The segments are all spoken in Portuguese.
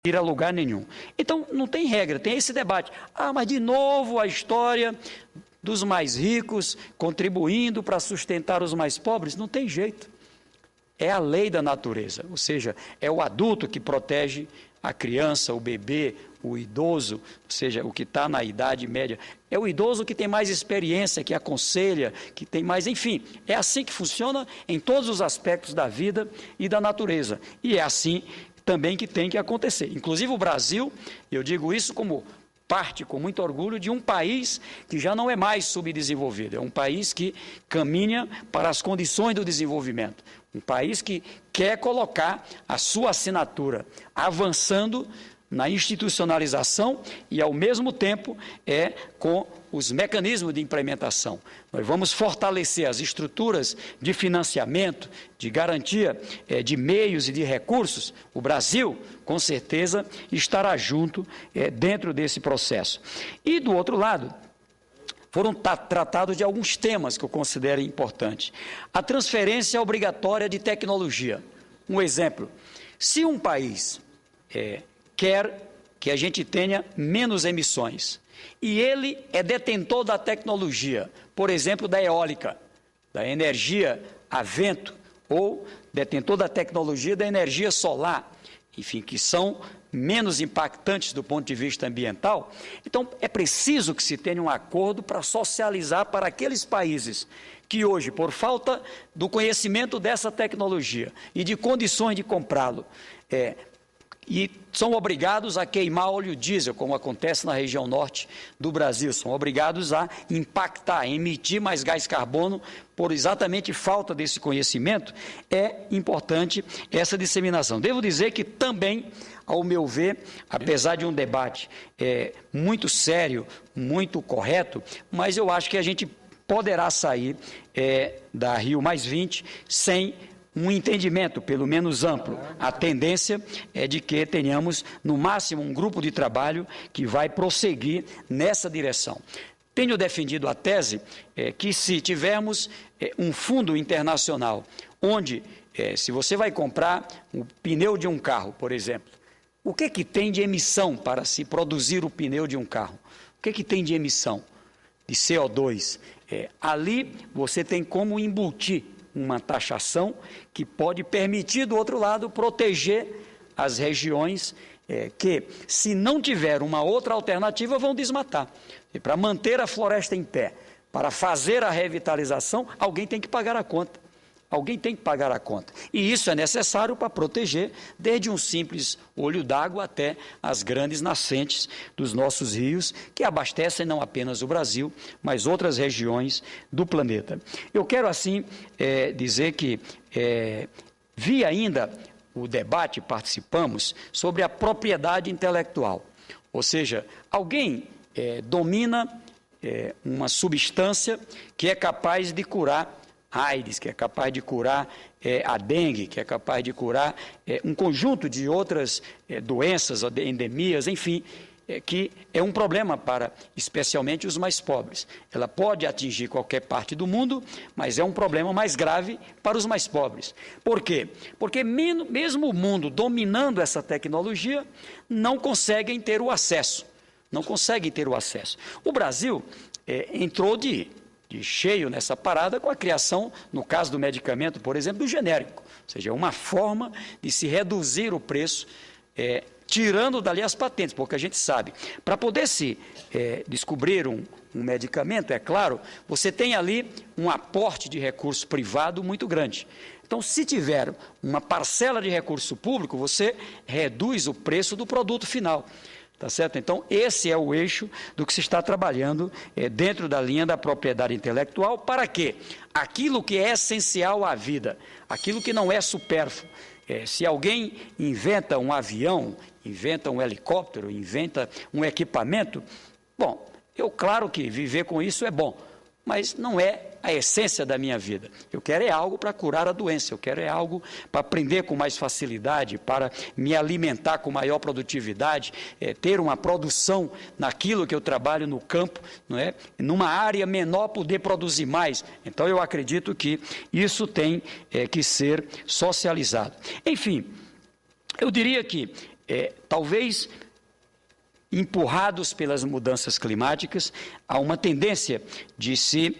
ir a lugar nenhum. Então, não tem regra, tem esse debate. Ah, mas de novo a história dos mais ricos contribuindo para sustentar os mais pobres? Não tem jeito. É a lei da natureza, ou seja, é o adulto que protege a criança, o bebê, o idoso, ou seja, o que está na idade média. É o idoso que tem mais experiência, que aconselha, que tem mais, enfim. É assim que funciona em todos os aspectos da vida e da natureza. E é assim também que tem que acontecer. Inclusive o Brasil, eu digo isso como parte, com muito orgulho, de um país que já não é mais subdesenvolvido, é um país que caminha para as condições do desenvolvimento, um país que quer colocar a sua assinatura, avançando na institucionalização e, ao mesmo tempo, com os mecanismos de implementação. Nós vamos fortalecer as estruturas de financiamento, de garantia de meios e de recursos. O Brasil, com certeza, estará junto dentro desse processo. E, do outro lado, foram tratados de alguns temas que eu considero importantes. A transferência obrigatória de tecnologia. Um exemplo, se um país quer que a gente tenha menos emissões, e ele é detentor da tecnologia, por exemplo, da eólica, da energia a vento, ou detentor da tecnologia da energia solar, enfim, que são menos impactantes do ponto de vista ambiental. Então, é preciso que se tenha um acordo para socializar para aqueles países que hoje, por falta do conhecimento dessa tecnologia e de condições de comprá-lo, e são obrigados a queimar óleo diesel, como acontece na região norte do Brasil, são obrigados a impactar, a emitir mais gás carbono por exatamente falta desse conhecimento. É importante essa disseminação. Devo dizer que também, ao meu ver, apesar de um debate muito sério, muito correto, mas eu acho que a gente poderá sair da Rio+20 sem um entendimento, pelo menos amplo. A tendência é de que tenhamos, no máximo, um grupo de trabalho que vai prosseguir nessa direção. Tenho defendido a tese que, se tivermos um fundo internacional, onde, se você vai comprar um pneu de um carro, por exemplo, o que tem de emissão para se produzir o pneu de um carro? O que tem de emissão de CO2? Ali você tem como embutir uma taxação que pode permitir, do outro lado, proteger as regiões que, se não tiver uma outra alternativa, vão desmatar. E para manter a floresta em pé, para fazer a revitalização, alguém tem que pagar a conta. Alguém tem que pagar a conta. E isso é necessário para proteger, desde um simples olho d'água até as grandes nascentes dos nossos rios, que abastecem não apenas o Brasil, mas outras regiões do planeta. Eu quero, assim, dizer que vi ainda o debate, participamos, sobre a propriedade intelectual. Ou seja, alguém domina uma substância que é capaz de curar AIDS, que é capaz de curar a dengue, que é capaz de curar um conjunto de outras doenças, endemias, enfim, que é um problema para, especialmente, os mais pobres. Ela pode atingir qualquer parte do mundo, mas é um problema mais grave para os mais pobres. Por quê? Porque mesmo o mundo dominando essa tecnologia, não conseguem ter o acesso. Não conseguem ter o acesso. O Brasil entrou de cheio nessa parada com a criação, no caso do medicamento, por exemplo, do genérico. Ou seja, uma forma de se reduzir o preço, tirando dali as patentes, porque a gente sabe, para poder se descobrir um medicamento, é claro, você tem ali um aporte de recurso privado muito grande. Então, se tiver uma parcela de recurso público, você reduz o preço do produto final. Tá certo? Então, esse é o eixo do que se está trabalhando dentro da linha da propriedade intelectual. Para quê? Aquilo que é essencial à vida, aquilo que não é supérfluo. Se alguém inventa um avião, inventa um helicóptero, inventa um equipamento, bom, claro que viver com isso é bom, mas não é a essência da minha vida. Eu quero algo para curar a doença, eu quero algo para aprender com mais facilidade, para me alimentar com maior produtividade, ter uma produção naquilo que eu trabalho no campo, não é? Numa área menor poder produzir mais. Então eu acredito que isso tem que ser socializado. Enfim, eu diria que talvez empurrados pelas mudanças climáticas, há uma tendência de se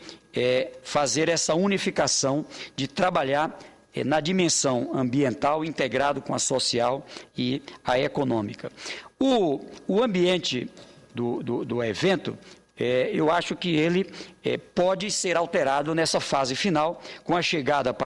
fazer essa unificação, de trabalhar na dimensão ambiental integrado com a social e a econômica. O ambiente do evento, eu acho que ele pode ser alterado nessa fase final, com a chegada...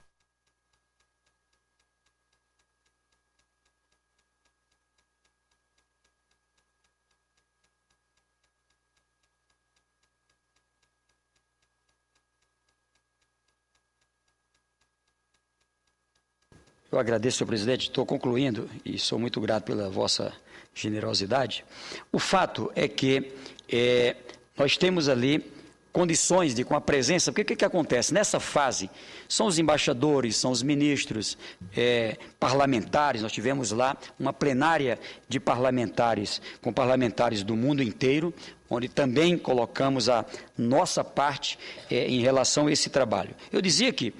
Eu agradeço, senhor presidente, estou concluindo e sou muito grato pela vossa generosidade. O fato é que nós temos ali condições de, com a presença, porque o que acontece? Nessa fase, são os embaixadores, são os ministros, parlamentares, nós tivemos lá uma plenária de parlamentares, com parlamentares do mundo inteiro, onde também colocamos a nossa parte em relação a esse trabalho. Eu dizia que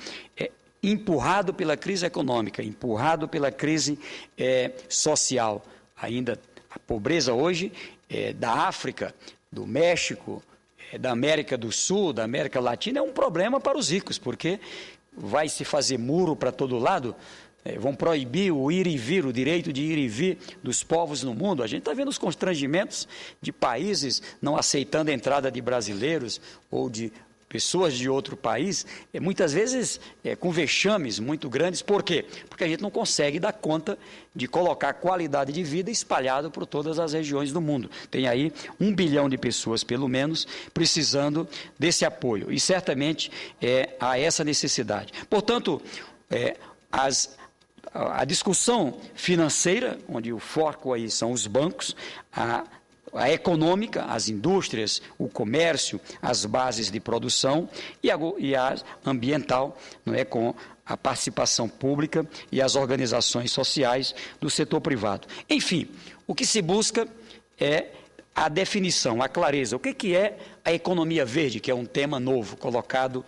empurrado pela crise econômica, empurrado pela crise social. Ainda a pobreza hoje da África, do México, da América do Sul, da América Latina, é um problema para os ricos, porque vai se fazer muro para todo lado, vão proibir o ir e vir, o direito de ir e vir dos povos no mundo. A gente está vendo os constrangimentos de países não aceitando a entrada de brasileiros ou de pessoas de outro país, muitas vezes com vexames muito grandes. Por quê? Porque a gente não consegue dar conta de colocar qualidade de vida espalhada por todas as regiões do mundo. Tem aí 1 bilhão de pessoas, pelo menos, precisando desse apoio. E certamente há essa necessidade. Portanto, a discussão financeira, onde o foco aí são os bancos, a econômica, as indústrias, o comércio, as bases de produção e a ambiental, não é, com a participação pública e as organizações sociais do setor privado. Enfim, o que se busca é a definição, a clareza. O que é a economia verde, que é um tema novo colocado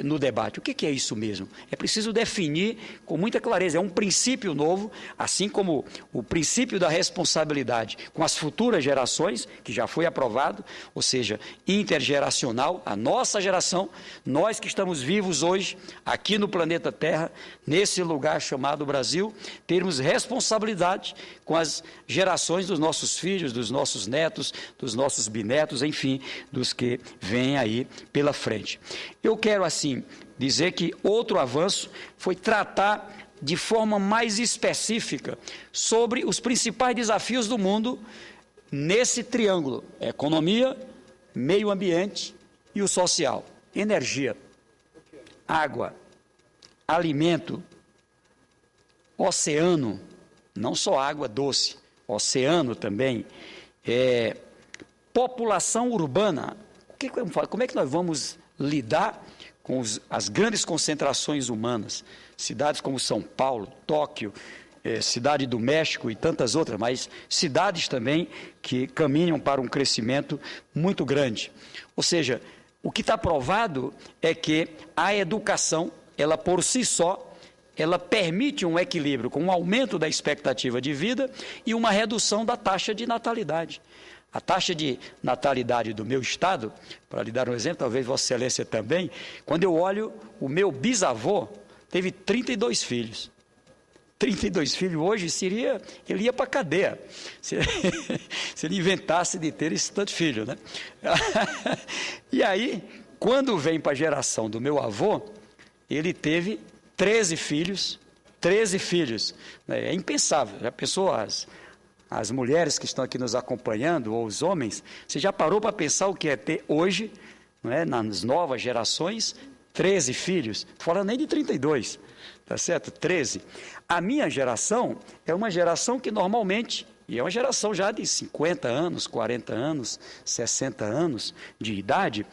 no debate? O que é isso mesmo? É preciso definir com muita clareza. É um princípio novo, assim como o princípio da responsabilidade com as futuras gerações, que já foi aprovado, ou seja, intergeracional, a nossa geração, nós que estamos vivos hoje, aqui no planeta Terra, nesse lugar chamado Brasil, termos responsabilidade com as gerações dos nossos filhos, dos nossos netos, dos nossos bisnetos, enfim, dos que vêm aí pela frente. Eu quero, assim, dizer que outro avanço foi tratar de forma mais específica sobre os principais desafios do mundo nesse triângulo: economia, meio ambiente e o social. Energia, água, alimento, oceano, não só água doce, oceano também, população urbana. Como é que nós vamos lidar com as grandes concentrações humanas? Cidades como São Paulo, Tóquio, Cidade do México e tantas outras, mas cidades também que caminham para um crescimento muito grande. Ou seja, o que está provado é que a educação, ela por si só, ela permite um equilíbrio com um aumento da expectativa de vida e uma redução da taxa de natalidade. A taxa de natalidade do meu estado, para lhe dar um exemplo, talvez Vossa Excelência também, quando eu olho, o meu bisavô teve 32 filhos. 32 filhos hoje ele ia para a cadeia, se ele inventasse de ter esse tanto de filho, né? E aí, quando vem para a geração do meu avô, ele teve 13 filhos, é impensável. Já pensou as mulheres que estão aqui nos acompanhando, ou os homens, você já parou para pensar o que é ter hoje, não é, nas novas gerações, 13 filhos? Não estou falando nem de 32, tá certo? 13. A minha geração é uma geração que normalmente, e é uma geração já de 50 anos, 40 anos, 60 anos de idade,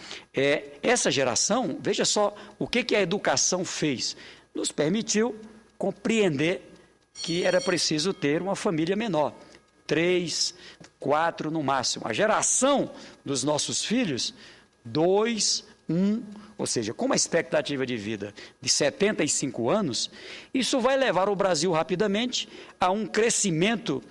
essa geração, veja só o que a educação fez, nos permitiu compreender que era preciso ter uma família menor. 3, 4 no máximo. A geração dos nossos filhos, 2, 1, ou seja, com uma expectativa de vida de 75 anos, isso vai levar o Brasil rapidamente a um crescimento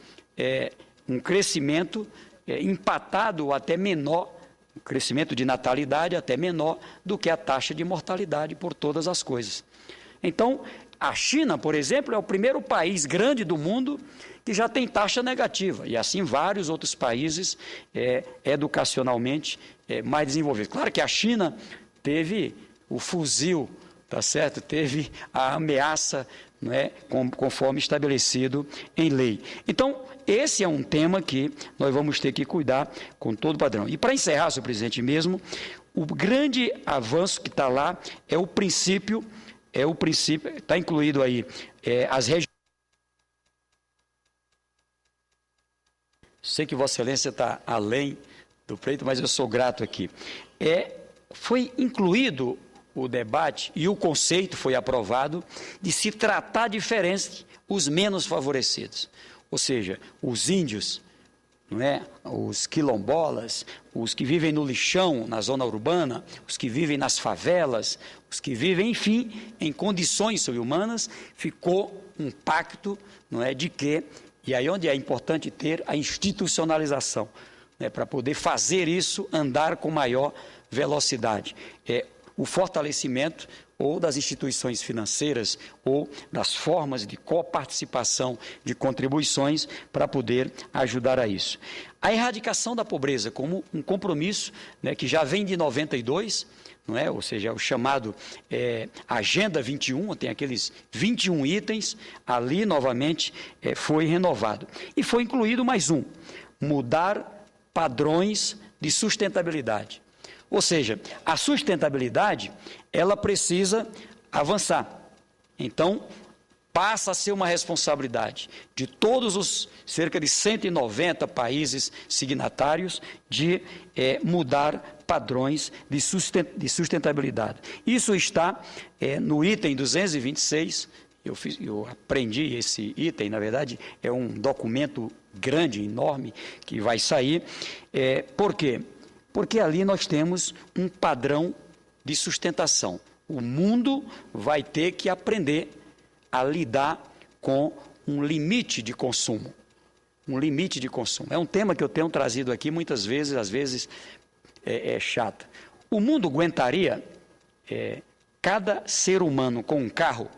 um crescimento empatado ou até menor, um crescimento de natalidade até menor do que a taxa de mortalidade por todas as coisas. Então, a China, por exemplo, é o primeiro país grande do mundo que já tem taxa negativa, e assim vários outros países educacionalmente mais desenvolvidos. Claro que a China teve o fuzil, tá certo? Teve a ameaça, não é, conforme estabelecido em lei. Então, esse é um tema que nós vamos ter que cuidar com todo o padrão. E para encerrar, senhor presidente, mesmo, o grande avanço que está lá é o princípio, está incluído aí as regiões. Sei que Vossa Excelência está além do pleito, mas eu sou grato aqui. Foi incluído o debate e o conceito foi aprovado de se tratar diferente os menos favorecidos, ou seja, os índios, não é? Os quilombolas, os que vivem no lixão, na zona urbana, os que vivem nas favelas, os que vivem, enfim, em condições sobre-humanas, ficou um pacto, não é, de que, e aí onde é importante ter a institucionalização, né, para poder fazer isso andar com maior velocidade. O fortalecimento ou das instituições financeiras ou das formas de coparticipação de contribuições para poder ajudar a isso. A erradicação da pobreza como um compromisso, né, que já vem de 92, não é? Ou seja, o chamado Agenda 21, tem aqueles 21 itens, ali novamente foi renovado. E foi incluído mais um, mudar padrões de sustentabilidade. Ou seja, a sustentabilidade, ela precisa avançar. Então, passa a ser uma responsabilidade de todos os cerca de 190 países signatários de mudar padrões de sustentabilidade. Isso está no item 226, eu aprendi esse item, na verdade, é um documento grande, enorme, que vai sair. Por quê? Porque ali nós temos um padrão de sustentação. O mundo vai ter que aprender a lidar com um limite de consumo. Um limite de consumo. É um tema que eu tenho trazido aqui muitas vezes, às vezes é chato. O mundo aguentaria cada ser humano com um carro?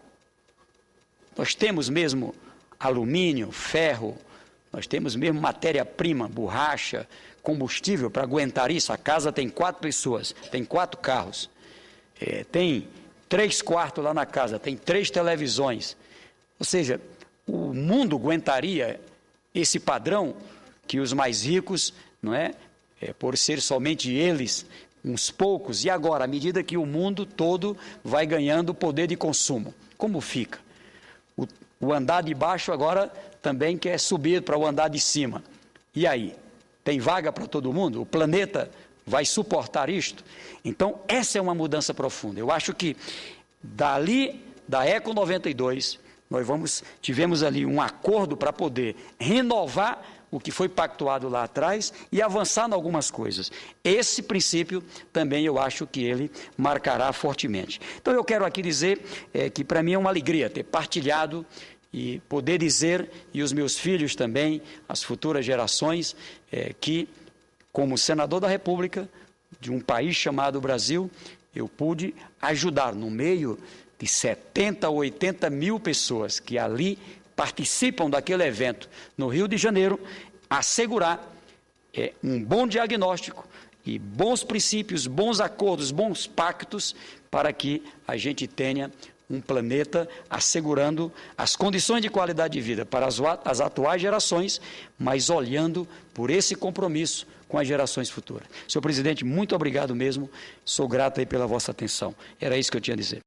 Nós temos mesmo alumínio, ferro, nós temos mesmo matéria-prima, borracha, combustível para aguentar isso. A casa tem 4 pessoas, tem 4 carros, tem 3 quartos lá na casa, tem 3 televisões. Ou seja, o mundo aguentaria esse padrão que os mais ricos, não é? Por ser somente eles, uns poucos, e agora, à medida que o mundo todo vai ganhando poder de consumo, como fica? O andar de baixo agora também quer subir para o andar de cima. E aí? Tem vaga para todo mundo? O planeta vai suportar isto? Então, essa é uma mudança profunda. Eu acho que dali, da Eco 92, tivemos ali um acordo para poder renovar o que foi pactuado lá atrás e avançar em algumas coisas. Esse princípio também eu acho que ele marcará fortemente. Então, eu quero aqui dizer que para mim é uma alegria ter partilhado e poder dizer, e os meus filhos também, as futuras gerações, que, como senador da República, de um país chamado Brasil, eu pude ajudar no meio de 70 ou 80 mil pessoas que ali participam daquele evento no Rio de Janeiro, assegurar um bom diagnóstico e bons princípios, bons acordos, bons pactos, para que a gente tenha um planeta assegurando as condições de qualidade de vida para as atuais gerações, mas olhando por esse compromisso com as gerações futuras. Senhor presidente, muito obrigado mesmo, sou grato aí pela vossa atenção. Era isso que eu tinha a dizer.